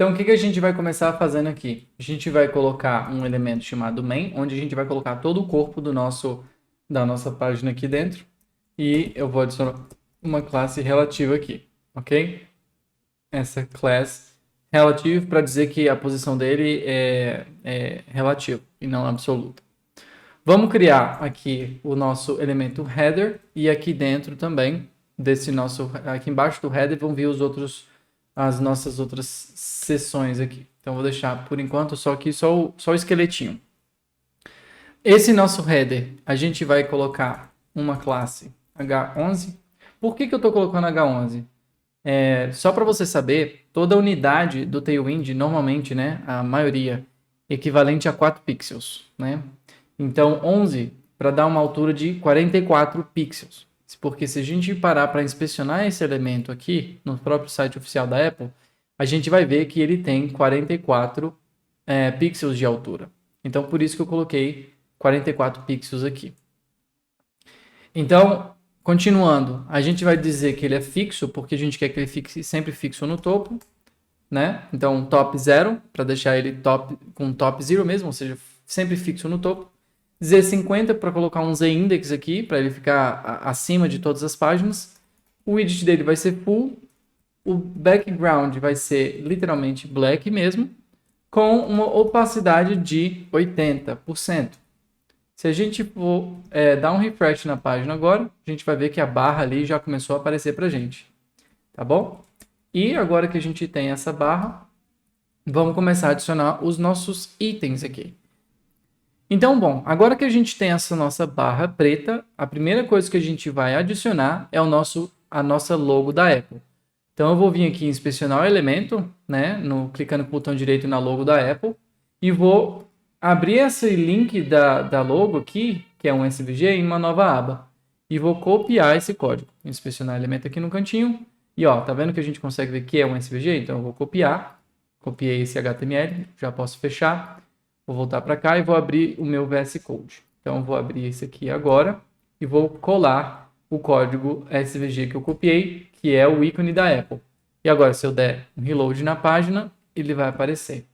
Então, o que a gente vai começar fazendo aqui? A gente vai colocar um elemento chamado main, onde a gente vai colocar todo o corpo da nossa página aqui dentro. E eu vou adicionar uma classe relativa aqui, ok? Essa class relative para dizer que a posição dele é relativa e não absoluta. Vamos criar aqui o nosso elemento header e aqui dentro também aqui embaixo do header vão vir as nossas outras seções aqui. Então vou deixar por enquanto só o esqueletinho. Esse nosso header, a gente vai colocar uma classe H11. Por que eu estou colocando H11? Só para você saber, toda unidade do Tailwind, normalmente, né, a maioria, equivalente a 4 pixels, né? Então, 11 para dar uma altura de 44 pixels. Porque se a gente parar para inspecionar esse elemento aqui, no próprio site oficial da Apple, a gente vai ver que ele tem 44 pixels de altura. Então, por isso que eu coloquei 44 pixels aqui. Então, continuando, a gente vai dizer que ele é fixo, porque a gente quer que ele fique sempre fixo no topo, né? Então, top 0, para deixar ele com top 0 mesmo, ou seja, sempre fixo no topo. Z50 para colocar um Z-index aqui, para ele ficar acima de todas as páginas. O widget dele vai ser full. O background vai ser literalmente black mesmo, com uma opacidade de 80%. Se a gente for dar um refresh na página agora, a gente vai ver que a barra ali já começou a aparecer para a gente. Tá bom? E agora que a gente tem essa barra, vamos começar a adicionar os nossos itens aqui. Então, bom, agora que a gente tem essa nossa barra preta, a primeira coisa que a gente vai adicionar é a nossa logo da Apple. Então, eu vou vir aqui em inspecionar o elemento, né, clicando com o botão direito na logo da Apple, e vou abrir esse link da logo aqui, que é um SVG, em uma nova aba. E vou copiar esse código. Inspecionar o elemento aqui no cantinho, e ó, tá vendo que a gente consegue ver que é um SVG? Então, eu vou copiar. Copiei esse HTML, já posso fechar. Vou voltar para cá e vou abrir o meu VS Code. Então, eu vou abrir esse aqui agora e vou colar o código SVG que eu copiei, que é o ícone da Apple. E agora, se eu der um reload na página, ele vai aparecer.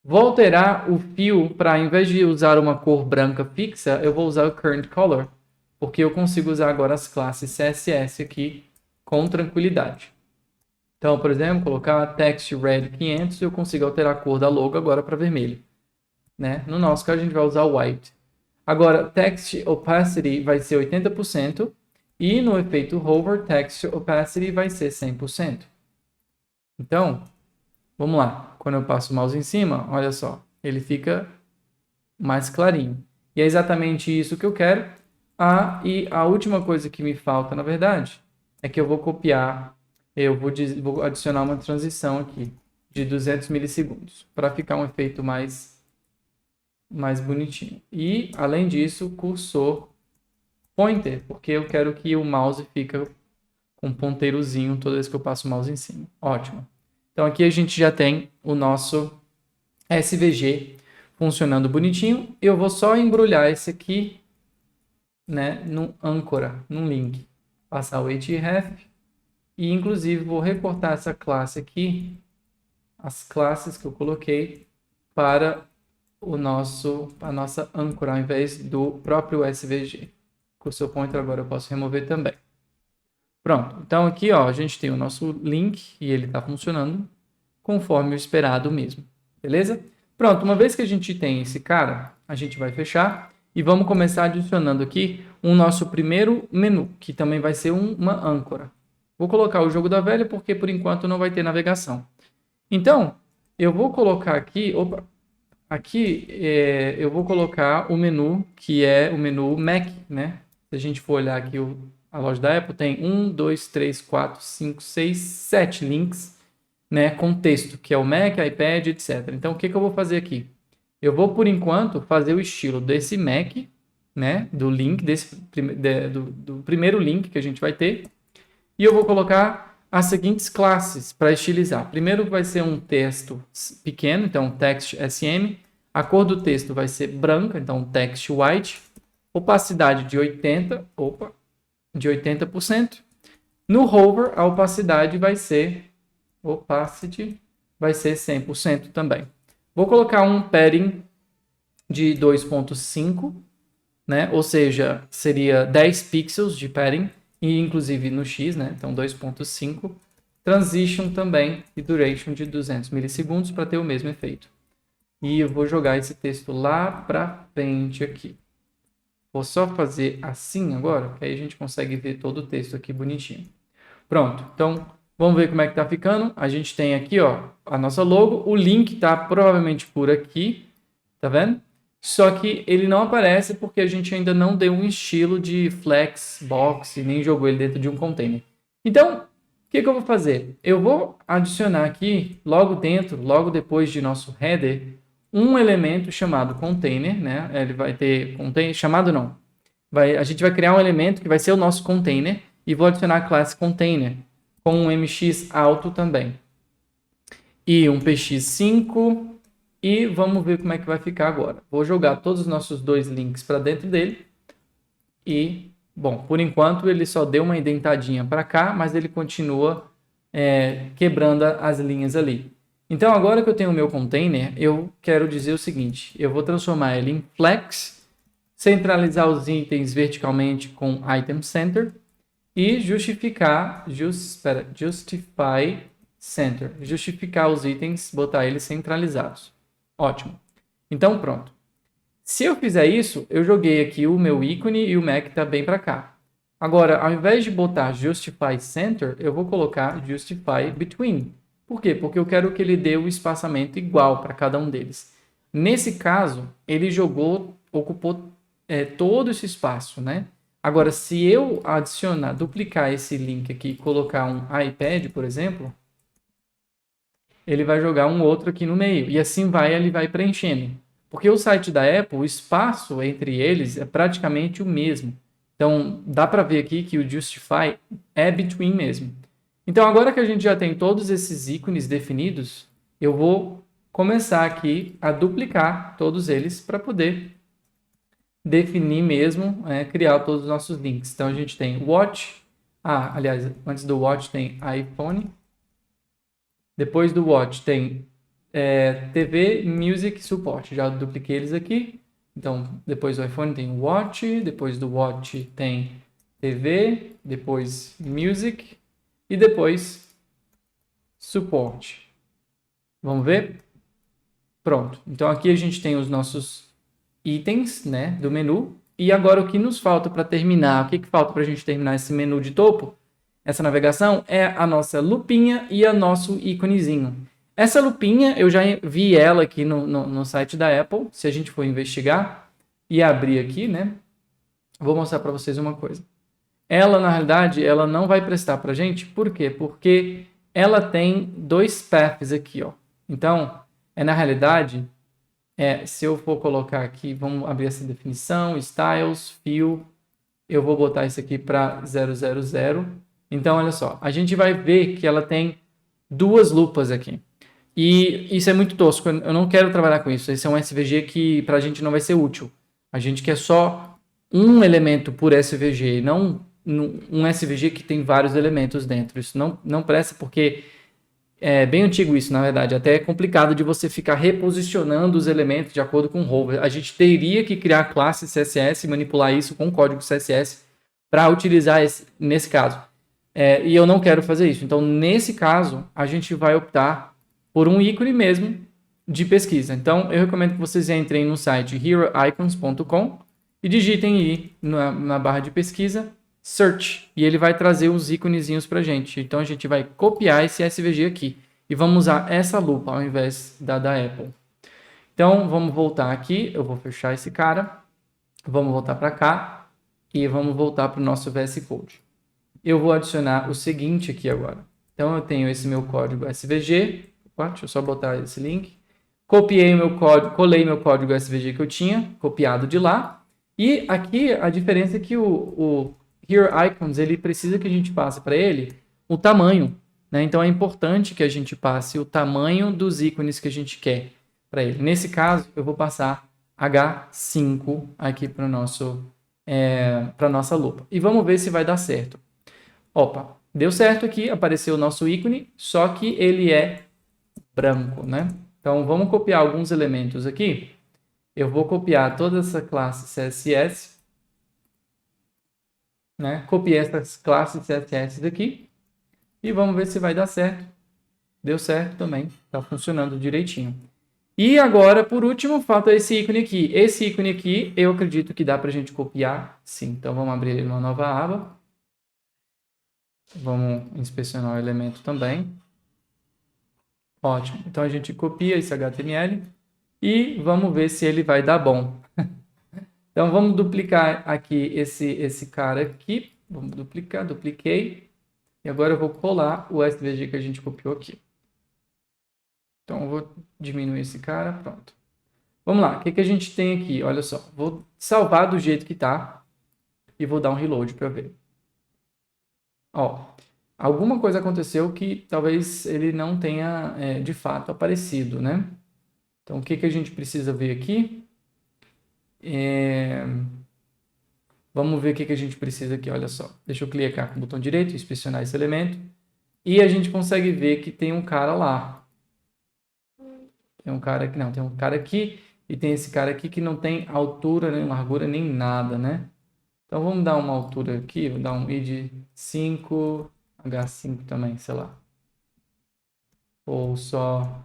Vou alterar o fio para, ao invés de usar uma cor branca fixa, eu vou usar o Current Color, porque eu consigo usar agora as classes CSS aqui com tranquilidade. Então, por exemplo, colocar Text Red 500 e eu consigo alterar a cor da logo agora para vermelho. Né? No nosso caso, a gente vai usar o white. Agora, text opacity vai ser 80% e no efeito hover, text opacity vai ser 100%. Então, vamos lá. Quando eu passo o mouse em cima, olha só, ele fica mais clarinho. E é exatamente isso que eu quero. E a última coisa que me falta, na verdade, é que eu vou copiar, vou adicionar uma transição aqui de 200 milissegundos para ficar um efeito mais bonitinho. E, além disso, cursor pointer, porque eu quero que o mouse fique com um ponteirozinho toda vez que eu passo o mouse em cima. Ótimo. Então, aqui a gente já tem o nosso SVG funcionando bonitinho. Eu vou só embrulhar esse aqui, né, num âncora, num link. Passar o href e, inclusive, vou reportar essa classe aqui, as classes que eu coloquei, para a nossa âncora, ao invés do próprio SVG. Cursor pointer agora eu posso remover também. Pronto, então aqui ó, a gente tem o nosso link e ele está funcionando conforme o esperado mesmo, beleza? Pronto, uma vez que a gente tem esse cara, a gente vai fechar e vamos começar adicionando aqui o nosso primeiro menu, que também vai ser uma âncora. Vou colocar o jogo da velha porque por enquanto não vai ter navegação. Então, eu vou colocar aqui, eu vou colocar o menu, que é o menu Mac, né? Se a gente for olhar aqui a loja da Apple, tem 1, 2, 3, 4, 5, 6, 7 links, né, com texto, que é o Mac, iPad, etc. Então, o que eu vou fazer aqui? Eu vou, por enquanto, fazer o estilo desse Mac, né, do link, do primeiro link que a gente vai ter, e eu vou colocar as seguintes classes para estilizar. Primeiro vai ser um texto pequeno, então text SM. A cor do texto vai ser branca, então text white. Opacidade de 80%. No hover, a opacidade vai ser opacity vai ser 100% também. Vou colocar um padding de 2.5, né? Ou seja, seria 10 pixels de padding, e inclusive no X, né? Então 2.5. Transition também e duration de 200 milissegundos para ter o mesmo efeito. E eu vou jogar esse texto lá para frente aqui. Vou só fazer assim agora, que aí a gente consegue ver todo o texto aqui bonitinho. Pronto, então vamos ver como é que tá ficando. A gente tem aqui, ó, a nossa logo. O link tá provavelmente por aqui, tá vendo? Só que ele não aparece porque a gente ainda não deu um estilo de flex box e nem jogou ele dentro de um container. Então, o que eu vou fazer? Eu vou adicionar aqui, logo dentro, logo depois de nosso header, um elemento chamado container, né? Ele vai ter container, chamado não. A gente vai criar um elemento que vai ser o nosso container e vou adicionar a classe container com um mx alto também. E um px5 e vamos ver como é que vai ficar agora. Vou jogar todos os nossos dois links para dentro dele e, bom, por enquanto ele só deu uma indentadinha para cá, mas ele continua quebrando as linhas ali. Então, agora que eu tenho o meu container, eu quero dizer o seguinte, eu vou transformar ele em flex, centralizar os itens verticalmente com item center e justify center, justificar os itens, botar eles centralizados. Ótimo. Então, pronto. Se eu fizer isso, eu joguei aqui o meu ícone e o Mac está bem para cá. Agora, ao invés de botar justify center, eu vvou colocar justify between. Por quê? Porque eu quero que ele dê o espaçamento igual para cada um deles. Nesse caso, ele ocupou todo esse espaço, né? Agora, se eu duplicar esse link aqui e colocar um iPad, por exemplo, ele vai jogar um outro aqui no meio. E assim ele vai preenchendo. Porque o site da Apple, o espaço entre eles é praticamente o mesmo. Então, dá para ver aqui que o justify é between mesmo. Então, agora que a gente já tem todos esses ícones definidos, eu vou começar aqui a duplicar todos eles para poder definir mesmo, criar todos os nossos links. Então, a gente tem Watch. Aliás, antes do Watch tem iPhone. Depois do Watch tem TV, Music, Suporte. Já dupliquei eles aqui. Então, depois do iPhone tem Watch. Depois do Watch tem TV. Depois Music. E depois Suporte. Vamos ver? Pronto. Então, aqui a gente tem os nossos itens, né, do menu. E agora o que nos falta para terminar? O que falta para a gente terminar esse menu de topo? Essa navegação é a nossa lupinha e o nosso íconezinho. Essa lupinha, eu já vi ela aqui no site da Apple. Se a gente for investigar e abrir aqui, né? Vou mostrar para vocês uma coisa. Ela, na realidade, ela não vai prestar para a gente. Por quê? Porque ela tem dois paths aqui, ó. Então, na realidade, se eu for colocar aqui, vamos abrir essa definição, styles, fill, eu vou botar isso aqui para 000. Então, olha só, a gente vai ver que ela tem duas lupas aqui. E isso é muito tosco, eu não quero trabalhar com isso. Esse é um SVG que para a gente não vai ser útil. A gente quer só um elemento por SVG, não um SVG que tem vários elementos dentro. Isso não presta porque é bem antigo isso, na verdade. Até é complicado de você ficar reposicionando os elementos de acordo com o hover. A gente teria que criar classe CSS e manipular isso com código CSS para utilizar nesse caso. E eu não quero fazer isso. Então, nesse caso, a gente vai optar por um ícone mesmo de pesquisa. Então, eu recomendo que vocês entrem no site heroicons.com e digitem aí na barra de pesquisa Search. E ele vai trazer os íconezinhos para a gente. Então, a gente vai copiar esse SVG aqui. E vamos usar essa lupa ao invés da Apple. Então, vamos voltar aqui. Eu vou fechar esse cara. Vamos voltar para cá. E vamos voltar para o nosso VS Code. Eu vou adicionar o seguinte aqui agora. Então, eu tenho esse meu código SVG. Opa, deixa eu só botar esse link. Copiei o meu código, colei meu código SVG que eu tinha copiado de lá. E aqui a diferença é que o Here Icons, ele precisa que a gente passe para ele o tamanho, né? Então é importante que a gente passe o tamanho dos ícones que a gente quer para ele. Nesse caso, eu vou passar H5 aqui para nossa lupa. E vamos ver se vai dar certo. Opa, deu certo aqui, apareceu o nosso ícone, só que ele é branco, né? Então, vamos copiar alguns elementos aqui. Eu vou copiar toda essa classe CSS, né? Copiei essas classes CSS daqui e vamos ver se vai dar certo. Deu certo também, está funcionando direitinho. E agora, por último, falta esse ícone aqui. Esse ícone aqui, eu acredito que dá para a gente copiar, sim. Então, vamos abrir ele numa nova aba. Vamos inspecionar o elemento também. Ótimo. Então, a gente copia esse HTML e vamos ver se ele vai dar bom. Então, vamos duplicar aqui esse cara aqui. Vamos duplicar, dupliquei. E agora eu vou colar o SVG que a gente copiou aqui. Então, eu vou diminuir esse cara, pronto. Vamos lá, o que a gente tem aqui? Olha só, vou salvar do jeito que está e vou dar um reload para ver. Ó, alguma coisa aconteceu que talvez ele não tenha, de fato, aparecido, né? Então, o que a gente precisa ver aqui? Vamos ver o que a gente precisa aqui, olha só. Deixa eu clicar com o botão direito, inspecionar esse elemento. E a gente consegue ver que tem um cara lá. Tem um cara aqui, não, tem um cara aqui e tem esse cara aqui que não tem altura, nem largura, nem nada, né? Então, vamos dar uma altura aqui, vou dar um id 5, H5 também, sei lá. Ou só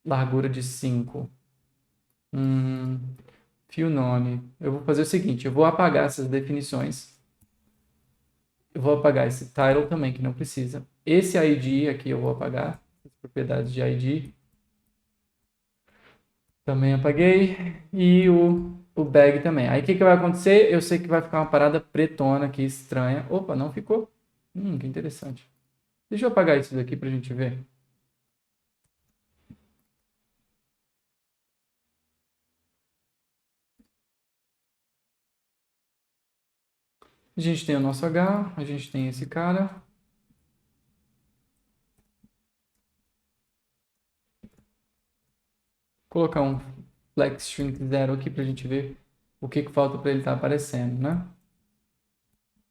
largura de 5. Fio nome. Eu vou fazer o seguinte, eu vou apagar essas definições. Eu vou apagar esse title também, que não precisa. Esse ID aqui eu vou apagar. As propriedades de ID. Também apaguei. E o bag também. Aí o que vai acontecer? Eu sei que vai ficar uma parada pretona aqui, estranha. Opa, não ficou? Que interessante. Deixa eu apagar isso daqui pra gente ver. A gente tem o nosso H, a gente tem esse cara. Vou colocar um flex shrink 0 aqui para a gente ver o que falta para ele estar aparecendo, né?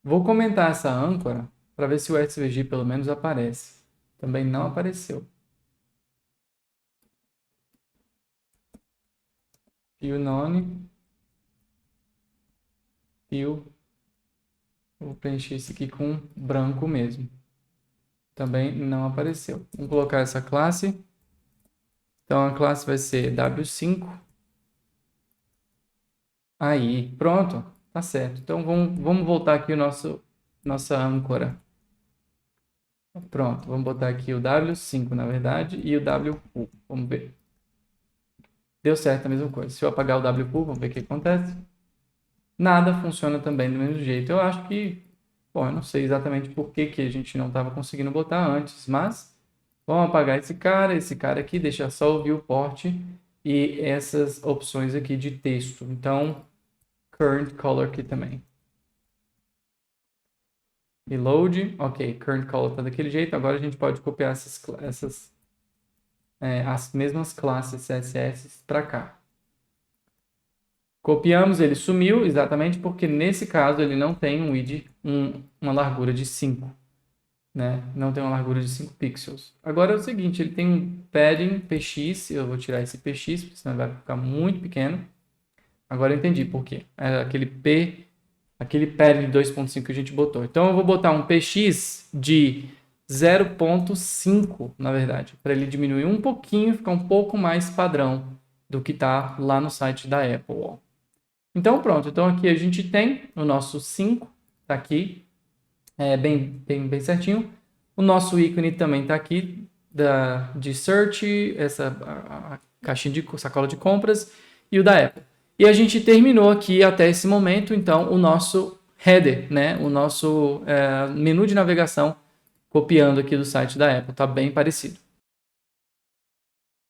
Vou comentar essa âncora para ver se o SVG pelo menos aparece. Também não apareceu. Fio none. Fio. Vou preencher esse aqui com branco mesmo. Também não apareceu. Vamos colocar essa classe. Então, a classe vai ser W5. Aí, pronto. Tá certo. Então, vamos voltar aqui nossa âncora. Pronto, vamos botar aqui o W5, na verdade, e o WPOO. Vamos ver. Deu certo a mesma coisa. Se eu apagar o WPOO, vamos ver o que acontece. Nada funciona também do mesmo jeito. Eu acho que, bom, eu não sei exatamente por que a gente não estava conseguindo botar antes, mas vamos apagar esse cara aqui, deixar só o viewport e essas opções aqui de texto. Então, current color aqui também. Reload, ok, current color está daquele jeito. Agora a gente pode copiar as mesmas classes CSS para cá. Copiamos, ele sumiu exatamente porque nesse caso ele não tem um id, uma largura de 5. Né? Não tem uma largura de 5 pixels. Agora é o seguinte, ele tem um padding px, eu vou tirar esse px, porque senão vai ficar muito pequeno. Agora eu entendi por quê. É aquele padding de 2.5 que a gente botou. Então eu vou botar um px de 0.5, na verdade, para ele diminuir um pouquinho, ficar um pouco mais padrão do que está lá no site da Apple. Então pronto, então aqui a gente tem o nosso 5, está aqui, bem certinho. O nosso ícone também está aqui, de search, a caixinha de sacola de compras e o da Apple. E a gente terminou aqui até esse momento, então, o nosso header, né? O nosso menu de navegação, copiando aqui do site da Apple. Está bem parecido.